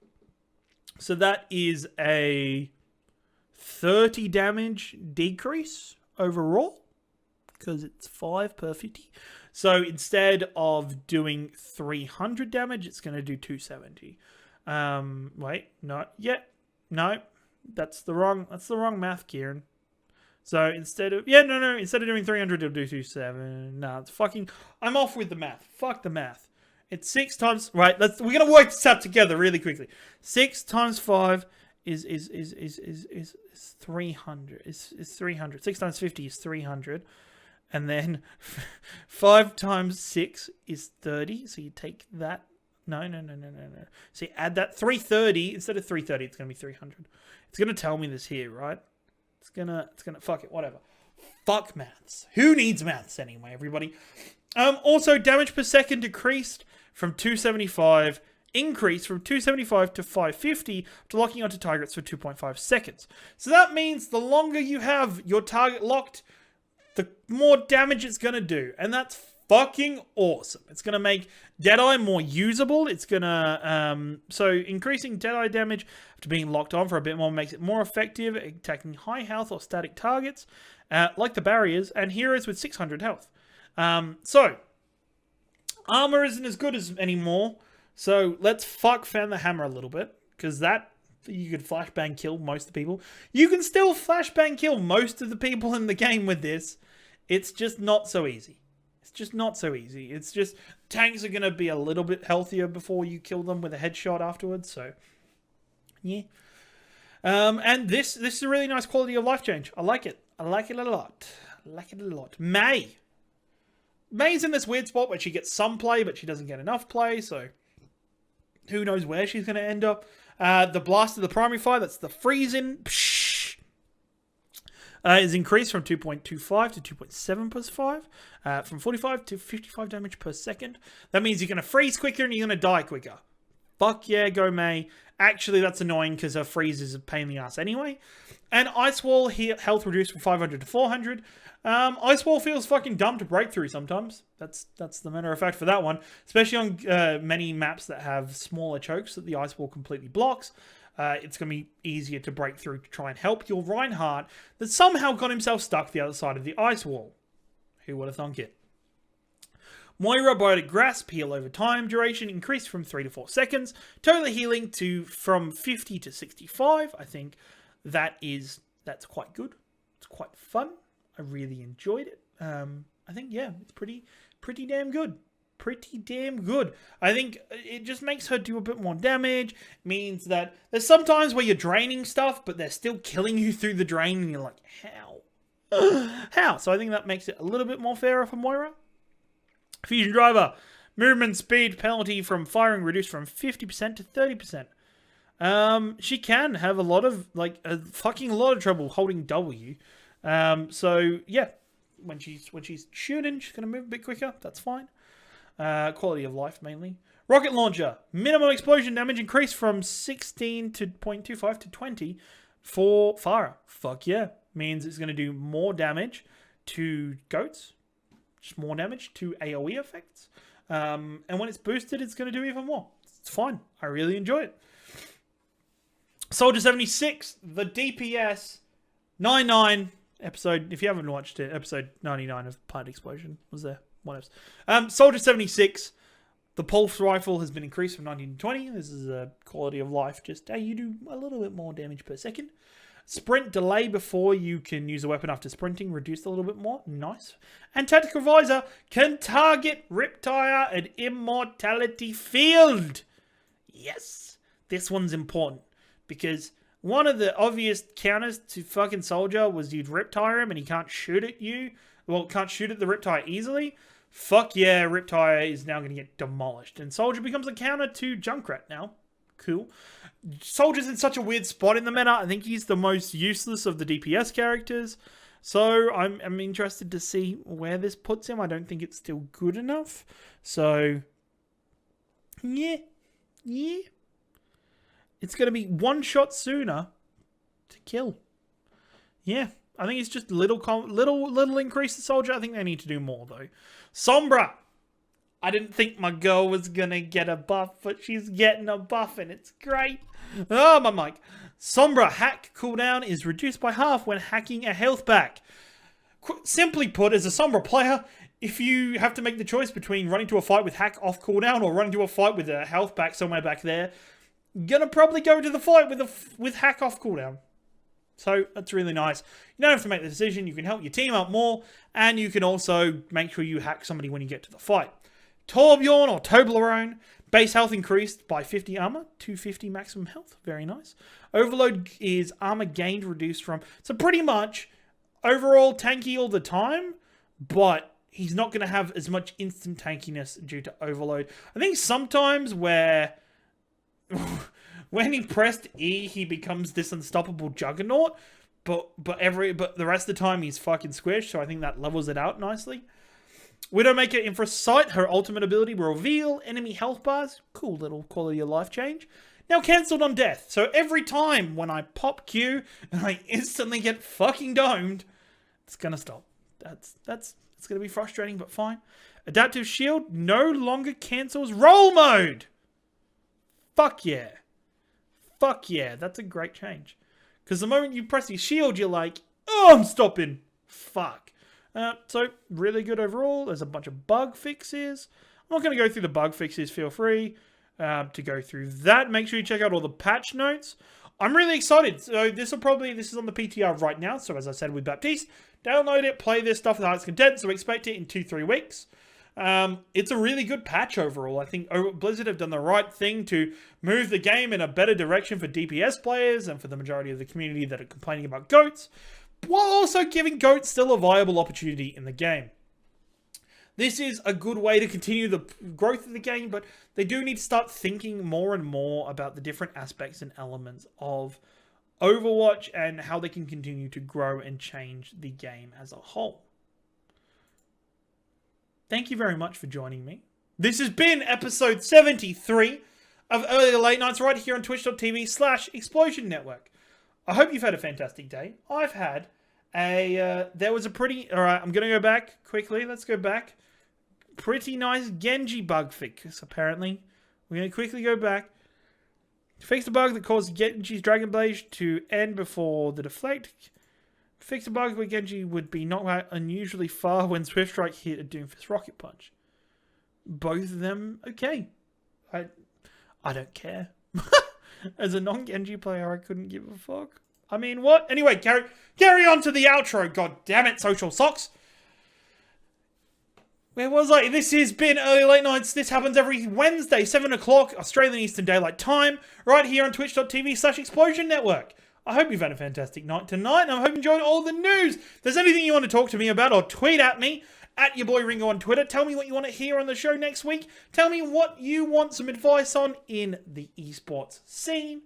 So that is a 30 damage decrease overall. Because it's 5 per 50. So instead of doing 300 damage, it's going to do 270. Wait, not yet. No, that's the wrong math, Ciaran. So instead of doing 300, it'll do 270. No, it's fucking. I'm off with the math. Fuck the math. It's 6 times. Right, we're gonna work this out together really quickly. 6 times 5 is 300. Is 300. 6 times 50 is 300. And then 5 times 6 is 30. So you take that. No. So you add that 330. Instead of 330, it's going to be 300. It's going to tell me this here, right? It's going to, fuck it, whatever. Fuck maths. Who needs maths anyway, everybody? Also, damage per second decreased from 275. Increased from 275 to 550 to locking onto targets for 2.5 seconds. So that means the longer you have your target locked, the more damage it's going to do. And that's fucking awesome. It's going to make Deadeye more usable. It's going to... so increasing Deadeye damage after being locked on for a bit more makes it more effective at attacking high health or static targets, like the barriers, and heroes with 600 health. So, armor isn't as good as anymore. So, let's fuck fan the hammer a little bit. Because that... You could flashbang kill most of the people. You can still flashbang kill most of the people in the game with this. It's just not so easy. It's just not so easy. It's just tanks are going to be a little bit healthier before you kill them with a headshot afterwards. So, yeah. And this is a really nice quality of life change. I like it. I like it a lot. I like it a lot. May's in this weird spot where she gets some play, but she doesn't get enough play. So, who knows where she's going to end up. The blast of the primary fire, that's the freezing, is increased from 2.25 to 2.7 plus 5, from 45 to 55 damage per second. That means you're going to freeze quicker and you're going to die quicker. Fuck yeah, go May. Actually, that's annoying because her freeze is a pain in the ass anyway. And Ice Wall health reduced from 500 to 400. Ice Wall feels fucking dumb to break through sometimes. That's the matter of fact for that one. Especially on many maps that have smaller chokes that the Ice Wall completely blocks. It's going to be easier to break through to try and help your Reinhardt that somehow got himself stuck the other side of the Ice Wall. Who would have thunk it? Moira Biotic Grasp heal over time duration increased from 3 to 4 seconds. Total healing from 50 to 65. I think that's quite good. It's quite fun. I really enjoyed it. I think, yeah, it's pretty damn good. Pretty damn good. I think it just makes her do a bit more damage. Means that there's sometimes where you're draining stuff, but they're still killing you through the drain, and you're like, how? How? So I think that makes it a little bit more fairer for Moira. Fusion Driver. Movement speed penalty from firing reduced from 50% to 30%. She can have a fucking lot of trouble holding W. So yeah, when she's shooting, she's gonna move a bit quicker. That's fine. Quality of life mainly. Rocket launcher. Minimum explosion damage increased from 16 to 0.25 to 20 for Farah. Fuck yeah. Means it's gonna do more damage to goats. Just more damage to AoE effects. And when it's boosted, it's going to do even more. It's fine. I really enjoy it. Soldier 76, the DPS 99 episode. If you haven't watched it, episode 99 of Plant Explosion was there. What else? Soldier 76, the pulse rifle has been increased from 19 to 20. This is a quality of life. Just, hey, you do a little bit more damage per second. Sprint delay before you can use a weapon after sprinting reduced a little bit more. Nice. And Tactical Visor can target Riptire and Immortality Field. Yes. This one's important because one of the obvious counters to fucking Soldier was you'd Riptire him and he can't shoot at you. Well, can't shoot at the Riptire easily. Fuck yeah, Riptire is now going to get demolished. And Soldier becomes a counter to Junkrat now. Cool. Soldier's in such a weird spot in the meta. I think he's the most useless of the DPS characters. So I'm interested to see where this puts him. I don't think it's still good enough. So, yeah. It's going to be one shot sooner to kill. Yeah. I think it's just little increase to Soldier. I think they need to do more, though. Sombra. I didn't think my girl was going to get a buff, but she's getting a buff, and it's great. Oh, my mic. Sombra hack cooldown is reduced by half when hacking a health back. Simply put, as a Sombra player, if you have to make the choice between running to a fight with hack off cooldown or running to a fight with a health back somewhere back there, you're going to probably go to the fight with hack off cooldown. So that's really nice. You don't have to make the decision. You can help your team out more, and you can also make sure you hack somebody when you get to the fight. Torbjorn or Toblerone, base health increased by 50 armor, 250 maximum health. Very nice. Overload is armor gained reduced from... So pretty much overall tanky all the time, but he's not going to have as much instant tankiness due to overload. I think sometimes where... when he pressed E, he becomes this unstoppable juggernaut, but the rest of the time he's fucking squished, so I think that levels it out nicely. Widowmaker Infrasight, her ultimate ability will reveal enemy health bars. Cool little quality of life change. Now cancelled on death, so every time when I pop Q and I instantly get fucking domed, it's gonna stop. It's gonna be frustrating, but fine. Adaptive Shield no longer cancels roll mode. Fuck yeah. Fuck yeah, that's a great change. Because the moment you press your shield, you're like, oh, I'm stopping. Fuck. So, really good overall. There's a bunch of bug fixes. I'm not going to go through the bug fixes. Feel free to go through that. Make sure you check out all the patch notes. I'm really excited. So, this is on the PTR right now. So, as I said with Baptiste, download it, play this stuff with heart's content. So, expect it in 2-3 weeks. It's a really good patch overall. I think Blizzard have done the right thing to move the game in a better direction for DPS players and for the majority of the community that are complaining about goats, while also giving goats still a viable opportunity in the game. This is a good way to continue the growth of the game, but they do need to start thinking more and more about the different aspects and elements of Overwatch and how they can continue to grow and change the game as a whole. Thank you very much for joining me. This has been episode 73 of Early Late Nights right here on twitch.tv/Explosion Network. I hope you've had a fantastic day. I've had there was a pretty... Alright, I'm going to go back quickly. Let's go back. Pretty nice Genji bug fix, apparently. We're going to quickly go back. Fix the bug that caused Genji's Dragon Blade to end before the deflect. Fix a bug where Genji would be knocked out unusually far when Swift Strike hit a Doomfist Rocket Punch. Both of them, okay. I don't care. As a non-Genji player, I couldn't give a fuck. I mean, what? Anyway, carry on to the outro. God damn it, Social Socks. Where was I? This has been Early Late Nights. This happens every Wednesday, 7 o'clock, Australian Eastern Daylight Time, right here on twitch.tv/Explosion Network. I hope you've had a fantastic night tonight, and I hope you enjoyed all the news. If there's anything you want to talk to me about, or tweet at me, at your boy Ringo on Twitter. Tell me what you want to hear on the show next week. Tell me what you want some advice on in the esports scene.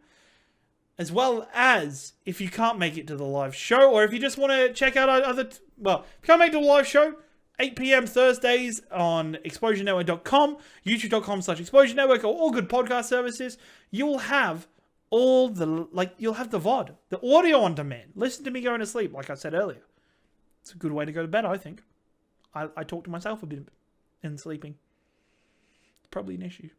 As well as, if you can't make it to the live show, or if you just want to check out other... if you can't make it to the live show, 8 p.m. Thursdays on explosionnetwork.com, youtube.com/Explosion Network, or all good podcast services, you'll have all the, you'll have the VOD, the audio on demand. Listen to me going to sleep, like I said earlier. It's a good way to go to bed, I think. I talk to myself a bit in sleeping. It's probably an issue.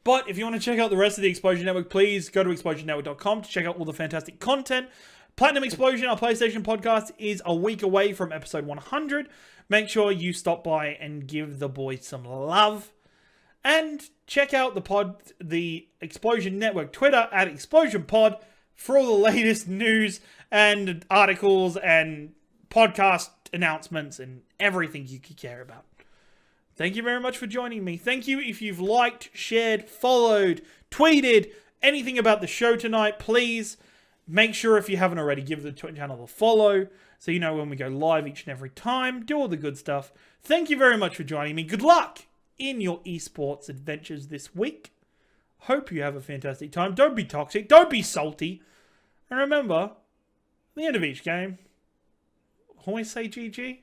But if you want to check out the rest of the Explosion Network, please go to explosionnetwork.com to check out all the fantastic content. Platinum Explosion, our PlayStation podcast, is a week away from episode 100. Make sure you stop by and give the boys some love. And check out the Explosion Network Twitter at ExplosionPod for all the latest news and articles and podcast announcements and everything you could care about. Thank you very much for joining me. Thank you if you've liked, shared, followed, tweeted, anything about the show tonight. Please make sure, if you haven't already, give the channel a follow so you know when we go live each and every time. Do all the good stuff. Thank you very much for joining me. Good luck in your esports adventures this week. Hope you have a fantastic time. Don't be toxic. Don't be salty. And remember, at the end of each game, always say GG.